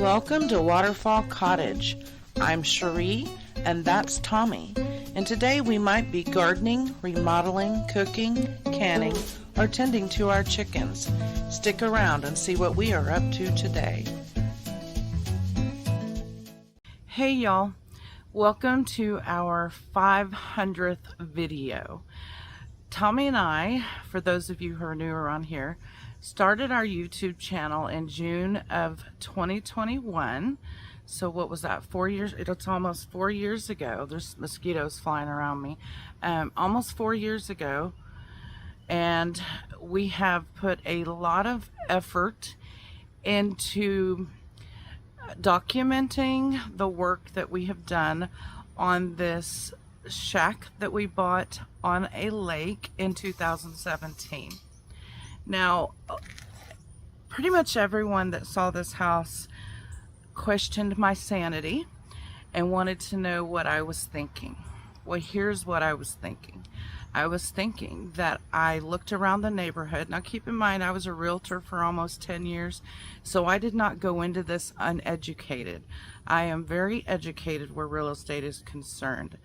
Welcome to Waterfall Cottage. I'm Cherie, and that's Tommy. And today we might be gardening, remodeling, cooking, canning, or tending to our chickens. Stick around and see what we are up to today. Hey y'all, welcome to our 500th video. Tommy and I, for those of you who are new around here, started our YouTube channel in June of 2021. So what was that, 4 years? It's almost 4 years ago. There's mosquitoes flying around me. Almost 4 years ago. And we have put a lot of effort into documenting the work that we have done on this shack that we bought on a lake in 2017. Now, pretty much everyone that saw this house questioned my sanity and wanted to know what I was thinking. Well, here's what I was thinking. I was thinking that I looked around the neighborhood. Now, keep in mind, I was a realtor for almost 10 years, so I did not go into this uneducated. I am very educated where real estate is concerned.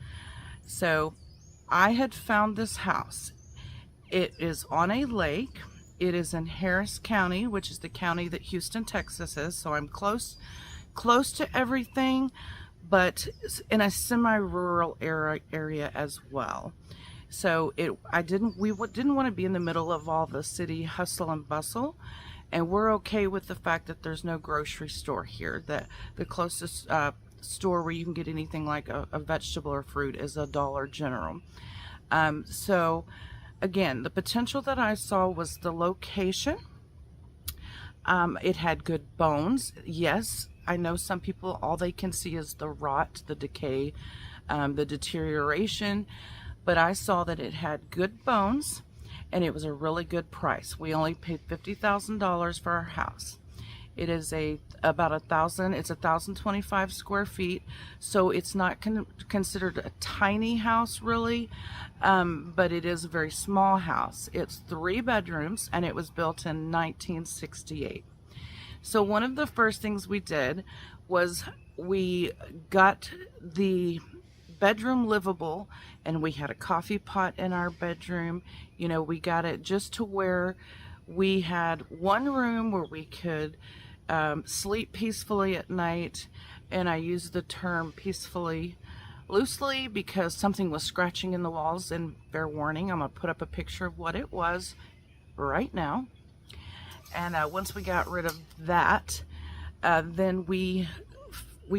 So I had found this house. It is on a lake. It is in Harris County, which is the county that Houston, Texas is. So I'm close to everything, but in a semi-rural area as well. So we didn't want to be in the middle of all the city hustle and bustle, and we're okay with the fact that there's no grocery store here. The closest store where you can get anything like a vegetable or fruit is a Dollar General. So again, the potential that I saw was the location. It had good bones. Yes, I know some people, all they can see is the rot, the decay, the deterioration, but I saw that it had good bones and it was a really good price. We only paid $50,000 for our house. It is about 1,025 square feet, so it's not considered a tiny house really, but it is a very small house. It's 3 bedrooms and it was built in 1968. So one of the first things we did was we got the bedroom livable, and we had a coffee pot in our bedroom. You know, we got it just to where we had one room where we could sleep peacefully at night, and I use the term peacefully loosely because something was scratching in the walls, and fair warning, I'm going to put up a picture of what it was right now. And once we got rid of that, then we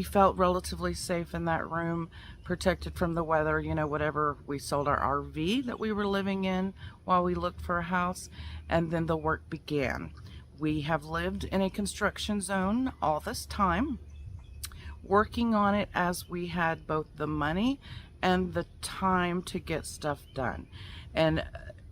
felt relatively safe in that room, protected from the weather, you know, whatever. We sold our RV that we were living in while we looked for a house, and then the work began. We have lived in a construction zone all this time, working on it as we had both the money and the time to get stuff done. And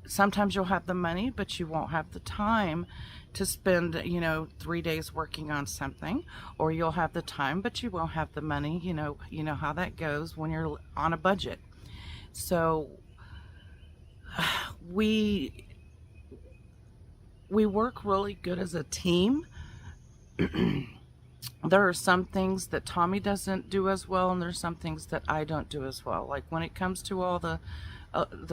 sometimes you'll have the money, but you won't have the time to spend, you know, 3 days working on something, or you'll have the time, but you won't have the money. You know how that goes when you're on a budget. So we work really good as a team. There are some things that Tommy doesn't do as well, and there's some things that I don't do as well. Like when it comes to all the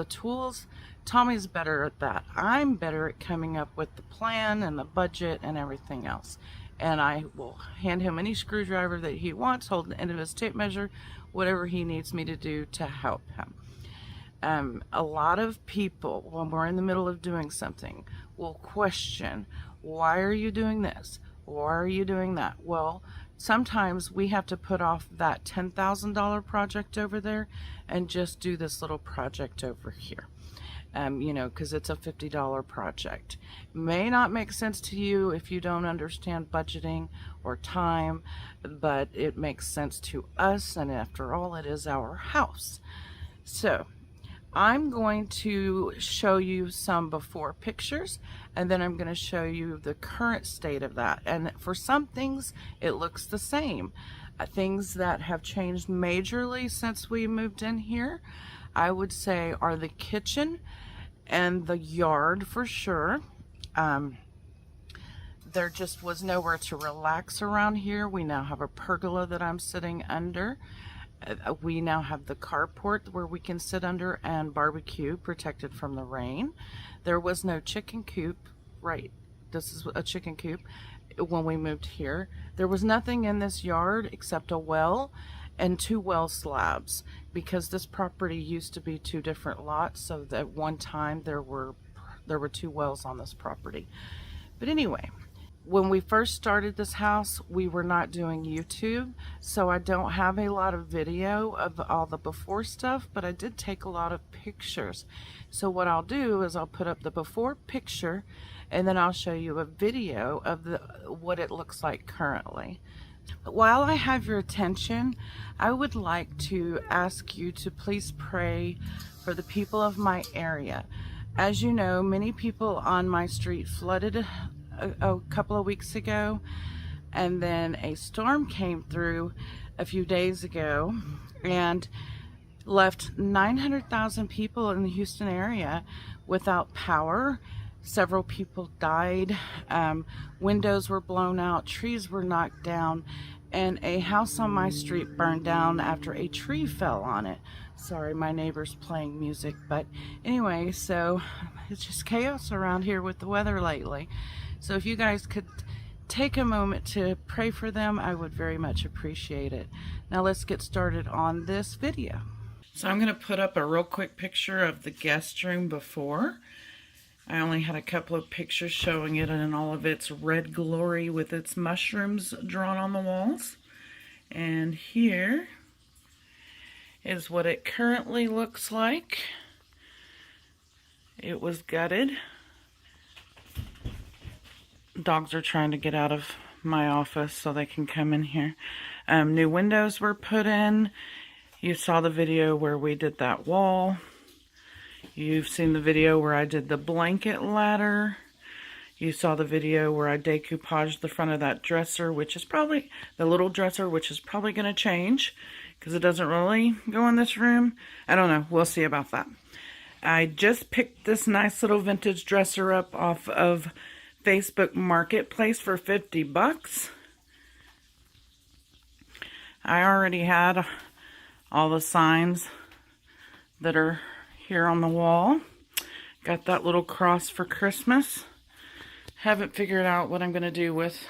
tools, Tommy's better at that. I'm better at coming up with the plan and the budget and everything else. And I will hand him any screwdriver that he wants, hold the end of his tape measure, whatever he needs me to do to help him. A lot of people, when we're in the middle of doing something, will question, why are you doing this? Why are you doing that? Well, sometimes we have to put off that $10,000 project over there and just do this little project over here. You know, because it's a $50 project. May not make sense to you if you don't understand budgeting or time, but it makes sense to us, and after all, it is our house. So I'm going to show you some before pictures, and then I'm going to show you the current state of that. And for some things, it looks the same. Things that have changed majorly since we moved in here, I would say, are the kitchen and the yard for sure. there just was nowhere to relax around here. We now have a pergola that I'm sitting under. We now have the carport where we can sit under and barbecue, protected from the rain. There was no chicken coop, right? This is a chicken coop when we moved here. There was nothing in this yard except a well and 2 well slabs, because this property used to be 2 different lots, so that one time there were 2 wells on this property. But anyway, when we first started this house, we were not doing YouTube, so I don't have a lot of video of all the before stuff, but I did take a lot of pictures. So what I'll do is I'll put up the before picture, and then I'll show you a video of what it looks like currently. While I have your attention, I would like to ask you to please pray for the people of my area. As you know, many people on my street flooded a couple of weeks ago, and then a storm came through a few days ago and left 900,000 people in the Houston area without power. Several people died, windows were blown out, trees were knocked down, and a house on my street burned down after a tree fell on it. Sorry, my neighbor's playing music, but anyway, so it's just chaos around here with the weather lately. So if you guys could take a moment to pray for them, I would very much appreciate it. Now let's get started on this video. So I'm going to put up a real quick picture of the guest room before. I only had a couple of pictures showing it in all of its red glory with its mushrooms drawn on the walls. And here is what it currently looks like. It was gutted. Dogs are trying to get out of my office so they can come in here. New windows were put in. You saw the video where we did that wall. You've seen the video where I did the blanket ladder. You saw the video where I decoupaged the front of that dresser, which is probably the little dresser, which is probably going to change because it doesn't really go in this room. I don't know. We'll see about that. I just picked this nice little vintage dresser up off of Facebook Marketplace for 50 bucks. I already had all the signs that are here on the wall. Got that little cross for Christmas. Haven't figured out what I'm going to do with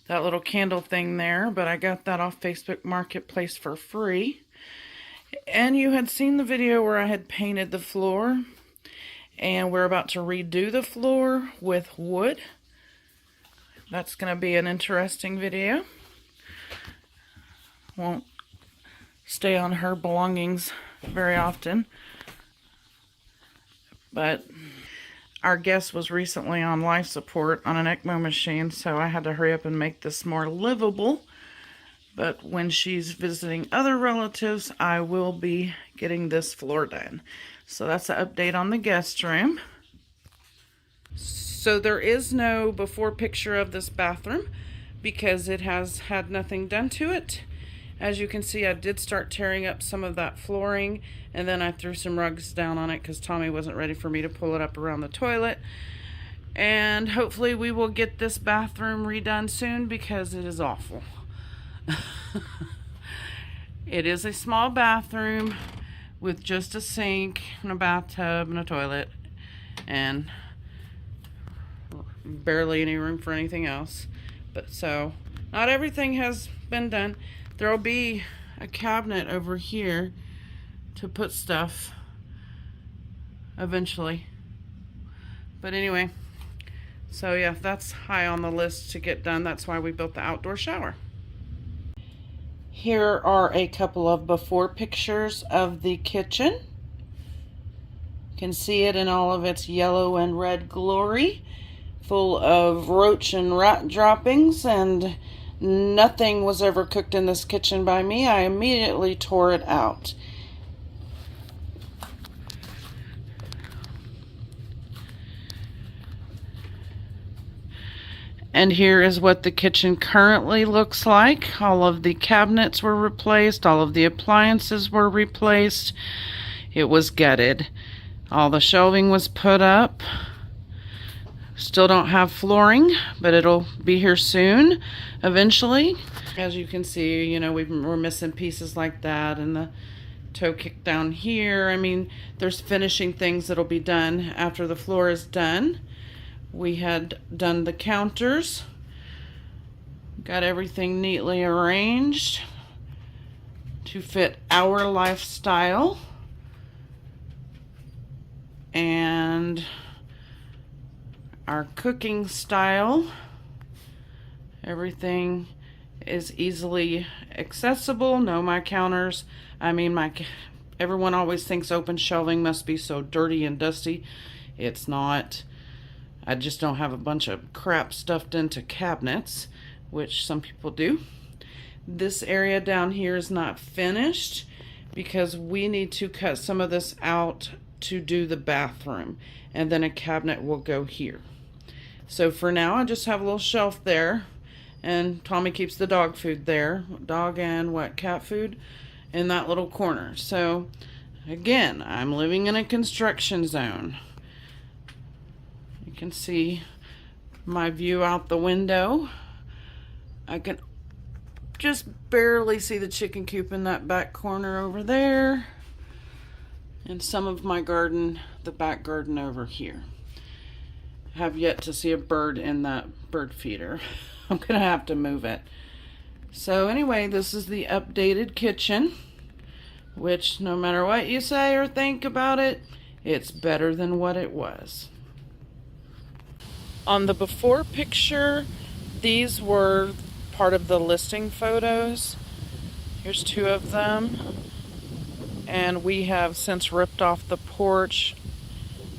that little candle thing there, but I got that off Facebook Marketplace for free. And you had seen the video where I had painted the floor, and we're about to redo the floor with wood. That's going to be an interesting video. Won't stay on her belongings very often. But our guest was recently on life support on an ECMO machine, so I had to hurry up and make this more livable. But when she's visiting other relatives, I will be getting this floor done. So that's an update on the guest room. So there is no before picture of this bathroom because it has had nothing done to it. As you can see, I did start tearing up some of that flooring, and then I threw some rugs down on it because Tommy wasn't ready for me to pull it up around the toilet. And hopefully we will get this bathroom redone soon because it is awful. It is a small bathroom with just a sink and a bathtub and a toilet and barely any room for anything else. But so not everything has been done. There'll be a cabinet over here to put stuff eventually. But anyway, so yeah, that's high on the list to get done. That's why we built the outdoor shower. Here are a couple of before pictures of the kitchen. You can see it in all of its yellow and red glory, full of roach and rat droppings, and nothing was ever cooked in this kitchen by me. I immediately tore it out. And here is what the kitchen currently looks like. All of the cabinets were replaced. All of the appliances were replaced. It was gutted. All the shelving was put up. Still don't have flooring, but it'll be here soon, eventually. As you can see, you know, we're missing pieces like that, and the toe kick down here. I mean, there's finishing things that'll be done after the floor is done. We had done the counters, got everything neatly arranged to fit our lifestyle, and our cooking style. Everything is easily accessible. No, my counters, I mean, everyone always thinks open shelving must be so dirty and dusty. It's not. I just don't have a bunch of crap stuffed into cabinets, which some people do. This area down here is not finished because we need to cut some of this out to do the bathroom, and then a cabinet will go here. So for now, I just have a little shelf there, and Tommy keeps the dog food there, dog and cat food, in that little corner. So again, I'm living in a construction zone. You can see my view out the window. I can just barely see the chicken coop in that back corner over there, and some of my garden, the back garden over here. Have yet to see a bird in that bird feeder. I'm gonna have to move it. So anyway, this is the updated kitchen, which no matter what you say or think about it, it's better than what it was. On the before picture, these were part of the listing photos. Here's 2 of them. And we have since ripped off the porch,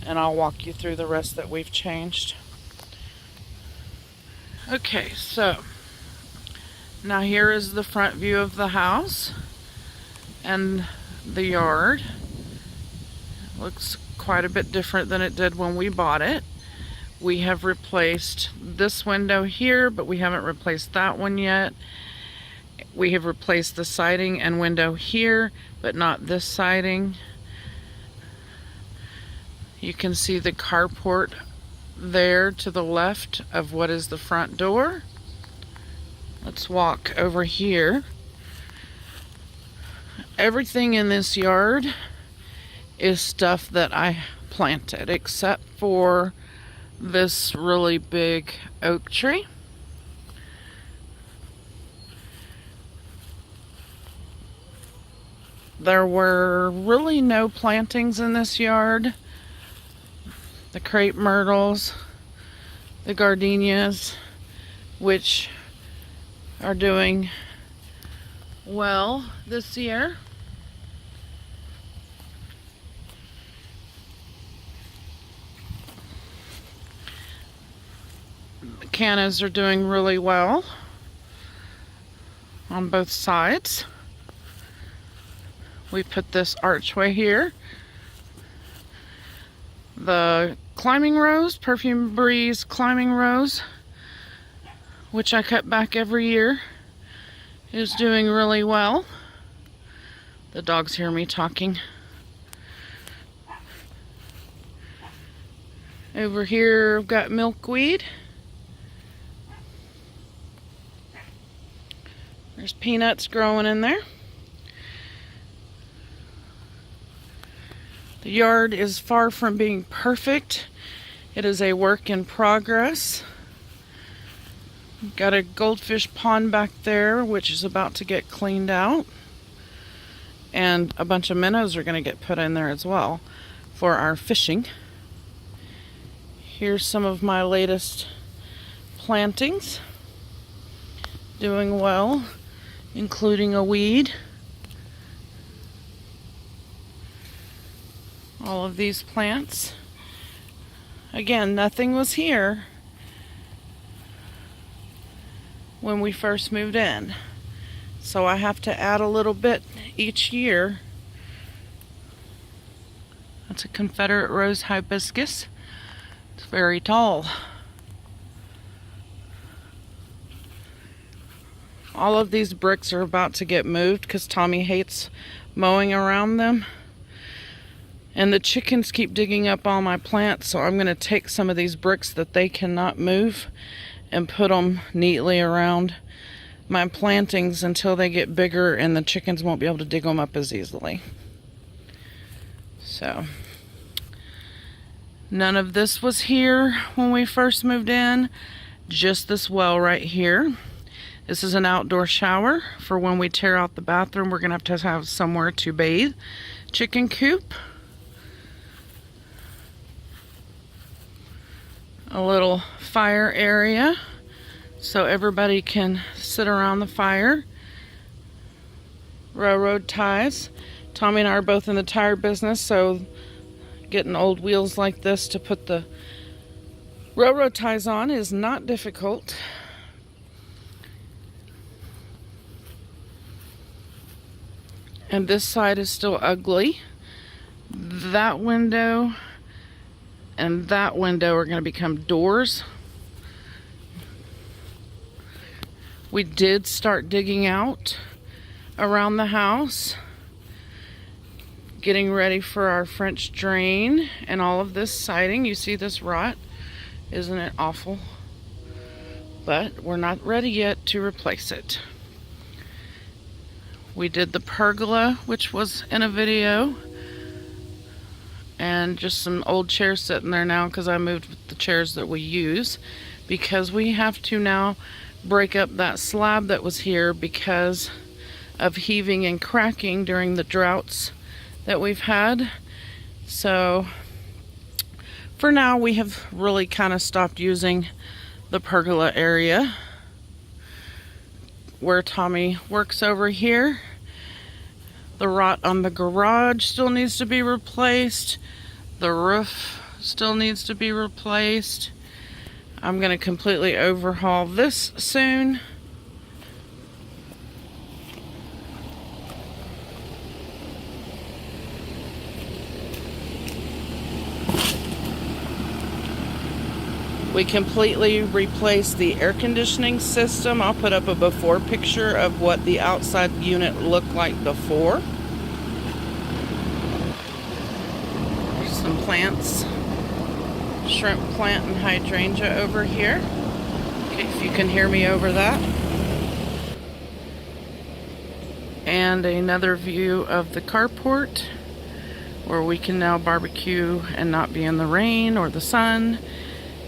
and I'll walk you through the rest that we've changed. Okay, so now here is the front view of the house and the yard. Looks quite a bit different than it did when we bought it. We have replaced this window here, but we haven't replaced that one yet. We have replaced the siding and window here, but not this siding. You can see the carport there to the left of what is the front door. Let's walk over here. Everything in this yard is stuff that I planted, except for this really big oak tree. There were really no plantings in this yard. The crepe myrtles, the gardenias, which are doing well this year. The cannas are doing really well on both sides. We put this archway here. The climbing rose, Perfume Breeze climbing rose, which I cut back every year, is doing really well. The dogs hear me talking. Over here I've got milkweed. There's peanuts growing in there. The yard is far from being perfect. It is a work in progress. Got a goldfish pond back there, which is about to get cleaned out. And a bunch of minnows are going to get put in there as well for our fishing. Here's some of my latest plantings. Doing well, including a weed. All of these plants. Again, nothing was here when we first moved in. So I have to add a little bit each year. That's a Confederate rose hibiscus. It's very tall. All of these bricks are about to get moved because Tommy hates mowing around them. And the chickens keep digging up all my plants, so I'm going to take some of these bricks that they cannot move and put them neatly around my plantings until they get bigger and the chickens won't be able to dig them up as easily. So, none of this was here when we first moved in, just this well right here. This is an outdoor shower for when we tear out the bathroom. We're going to have somewhere to bathe. Chicken coop. A little fire area so everybody can sit around the fire. Railroad ties. Tommy and I are both in the tire business, so getting old wheels like this to put the railroad ties on is not difficult. And this side is still ugly. That window and that window are going to become doors. We did start digging out around the house, getting ready for our French drain and all of this siding. You see this rot? Isn't it awful? But we're not ready yet to replace it. We did the pergola, which was in a video. And just some old chairs sitting there now because I moved the chairs that we use, because we have to now break up that slab that was here because of heaving and cracking during the droughts that we've had. So for now we have really kind of stopped using the pergola area where Tommy works over here. The rot on the garage still needs to be replaced. The roof still needs to be replaced. I'm going to completely overhaul this soon. We completely replaced the air conditioning system. I'll put up a before picture of what the outside unit looked like before. There's some plants. Shrimp plant and hydrangea over here. Okay, if you can hear me over that. And another view of the carport where we can now barbecue and not be in the rain or the sun.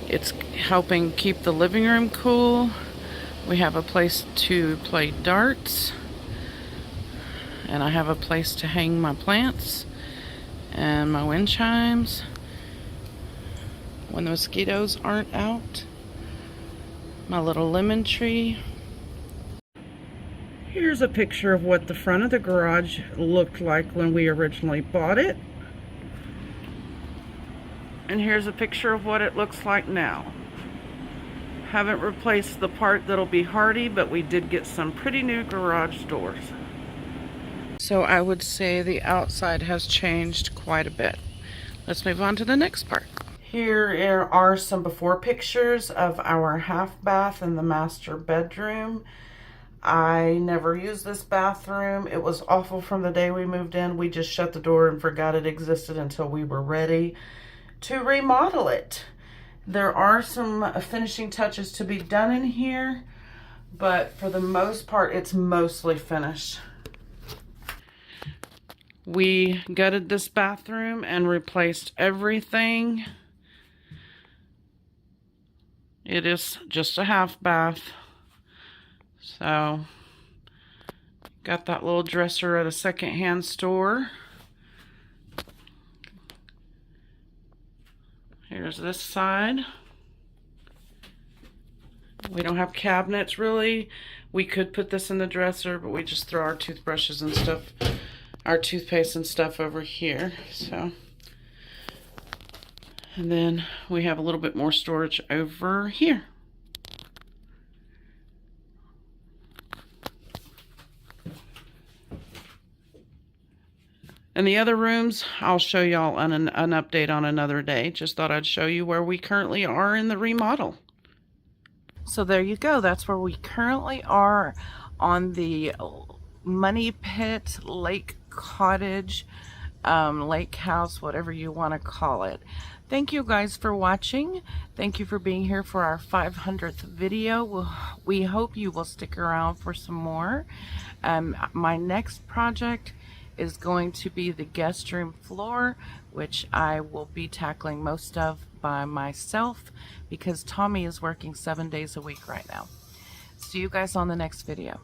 It's helping keep the living room cool. We have a place to play darts. And I have a place to hang my plants and my wind chimes when the mosquitoes aren't out. My little lemon tree. Here's a picture of what the front of the garage looked like when we originally bought it. And here's a picture of what it looks like now. Haven't replaced the part that'll be hardy, but we did get some pretty new garage doors. So I would say the outside has changed quite a bit. Let's move on to the next part. Here are some before pictures of our half bath in the master bedroom. I never used this bathroom. It was awful from the day we moved in. We just shut the door and forgot it existed until we were ready to remodel it. There are some finishing touches to be done in here, but for the most part, it's mostly finished. We gutted this bathroom and replaced everything. It is just a half bath. So, got that little dresser at a secondhand store. Here's this side. We don't have cabinets really. We could put this in the dresser, but we just throw our toothbrushes and stuff, our toothpaste and stuff over here. So, and then we have a little bit more storage over here. And the other rooms, I'll show y'all an update on another day. Just thought I'd show you where we currently are in the remodel. So there you go. That's where we currently are on the Money Pit Lake Cottage lake house, whatever you want to call it. Thank you guys for watching. Thank you for being here for our 500th video. We hope you will stick around for some more. My next project is going to be the guest room floor, which I will be tackling most of by myself because Tommy is working 7 days a week right now. See you guys on the next video.